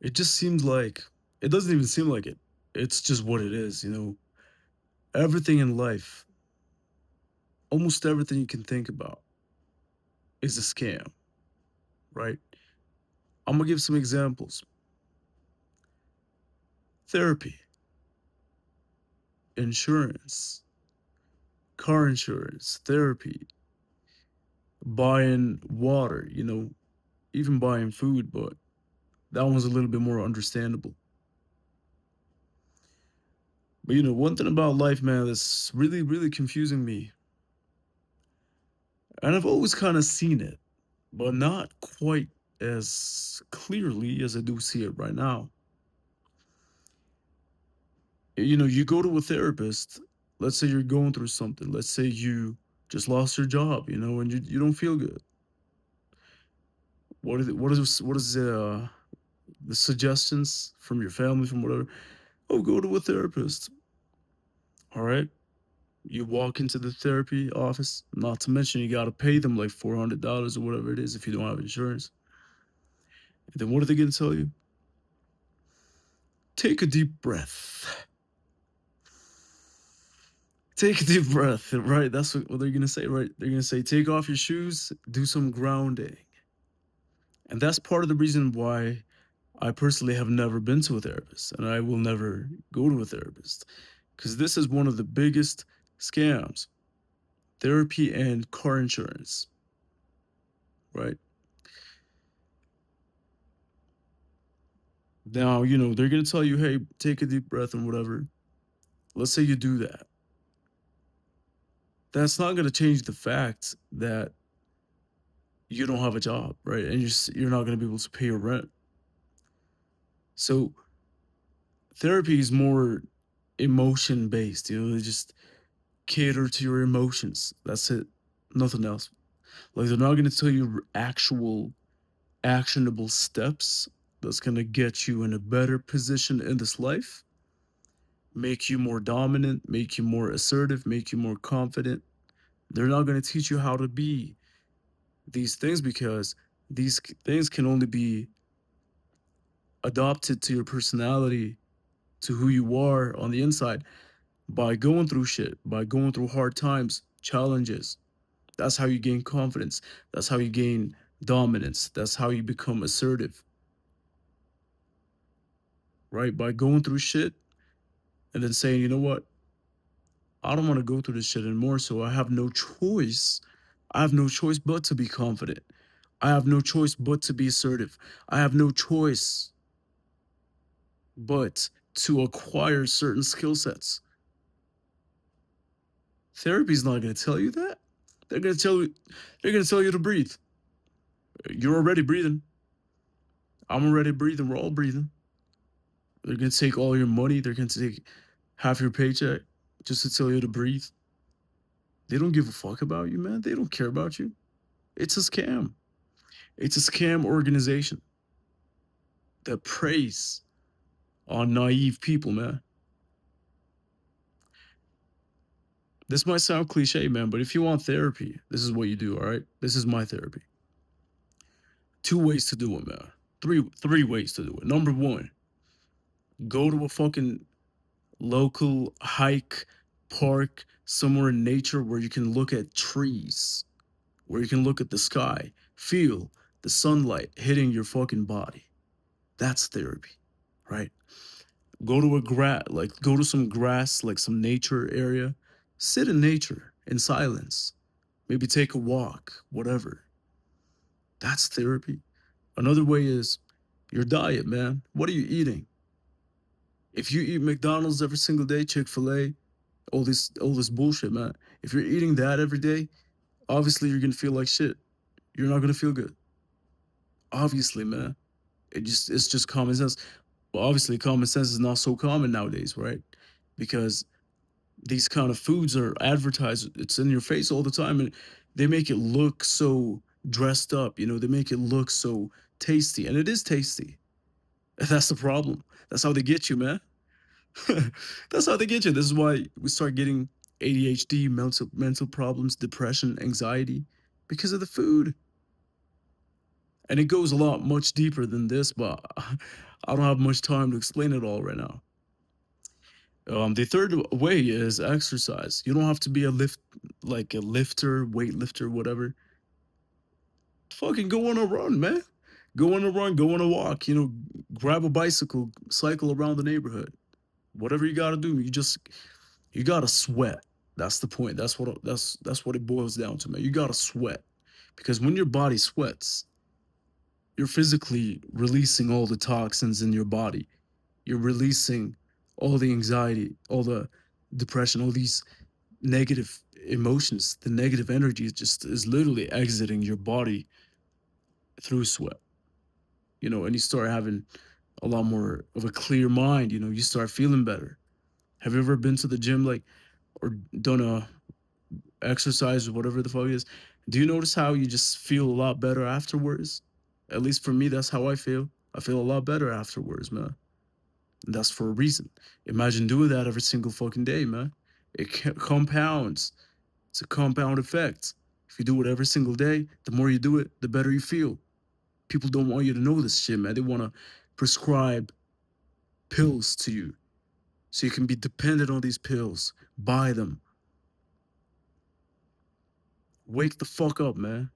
It just seems like it doesn't even seem like it. It's just what it is, you know. Everything in life, almost everything you can think about is a scam, right? I'm gonna give some examples. Therapy, insurance, car insurance, therapy, buying water, even buying food, but that one's a little bit more understandable. But one thing about life, man, that's really, really confusing me, and I've always kind of seen it, but not quite as clearly as I do see it right now. You go to a therapist, let's say you're going through something, let's say you just lost your job, and you don't feel good. What is the suggestions from your family, from whatever? Oh, go to a therapist. All right. You walk into the therapy office, not to mention you got to pay them like $400 or whatever it is if you don't have insurance. And then what are they going to tell you? Take a deep breath. Take a deep breath, right? That's what they're going to say, right? They're going to say, take off your shoes, do some grounding. And that's part of the reason why I personally have never been to a therapist and I will never go to a therapist because this is one of the biggest scams: therapy and car insurance, right? Now, they're going to tell you, hey, take a deep breath and whatever. Let's say you do that. That's not going to change the fact that you don't have a job, right? And you're not going to be able to pay your rent. So therapy is more emotion based, they just cater to your emotions. That's it. Nothing else. Like they're not going to tell you actual actionable steps that's going to get you in a better position in this life, make you more dominant, make you more assertive, make you more confident. They're not going to teach you how to be these things because things can only be adopted to your personality, to who you are on the inside by going through shit, by going through hard times, challenges. That's how you gain confidence. That's how you gain dominance. That's how you become assertive, right? By going through shit and then saying, you know what? I don't want to go through this shit anymore. So I have no choice. I have no choice but to be confident. I have no choice but to be assertive. I have no choice but to acquire certain skill sets. Therapy's not going to tell you that. They're going to tell you they're going to tell you to breathe. You're already breathing. I'm already breathing. We're all breathing. They're going to take all your money. They're going to take half your paycheck just to tell you to breathe. They don't give a fuck about you, man. They don't care about you. It's a scam. It's a scam organization that preys on naive people, man. This might sound cliche, man, but if you want therapy, this is what you do, all right? This is my therapy. Two ways to do it, man. Three ways to do it. Number one, go to a fucking local hike, park, somewhere in nature where you can look at trees, where you can look at the sky, feel the sunlight hitting your fucking body. That's therapy, right? Go to some grass, like some nature area. Sit in nature in silence. Maybe take a walk, whatever. That's therapy. Another way is your diet, man. What are you eating? If you eat McDonald's every single day, Chick-fil-A, all this bullshit, man. If you're eating that every day, obviously you're gonna feel like shit. You're not gonna feel good. Obviously, man. It's just common sense. But obviously common sense is not so common nowadays, right? Because these kind of foods are advertised, it's in your face all the time, and they make it look so dressed up, they make it look so tasty, and it is tasty. That's the problem. That's how they get you, man. That's how they get you. This is why we start getting ADHD, mental problems, depression, anxiety, because of the food. And it goes a lot much deeper than this, but I don't have much time to explain it all right now. The third way is exercise. You don't have to be like a lifter, weightlifter, whatever. Fucking go on a run, man. Go on a run, go on a walk, grab a bicycle, cycle around the neighborhood. Whatever you gotta do, you gotta sweat. That's the point. That's what it boils down to, man. You gotta sweat. Because when your body sweats, you're physically releasing all the toxins in your body. You're releasing all the anxiety, all the depression, all these negative emotions. The negative energy is literally exiting your body through sweat. And you start having a lot more of a clear mind. You start feeling better. Have you ever been to the gym, like, or done a exercise or whatever the fuck it is? Do you notice how you just feel a lot better afterwards? At least for me, that's how I feel. I feel a lot better afterwards, man. And that's for a reason. Imagine doing that every single fucking day, man. It compounds. It's a compound effect. If you do it every single day, the more you do it, the better you feel. People don't want you to know this shit, man. They want to prescribe pills to you so you can be dependent on these pills. Buy them. Wake the fuck up, man.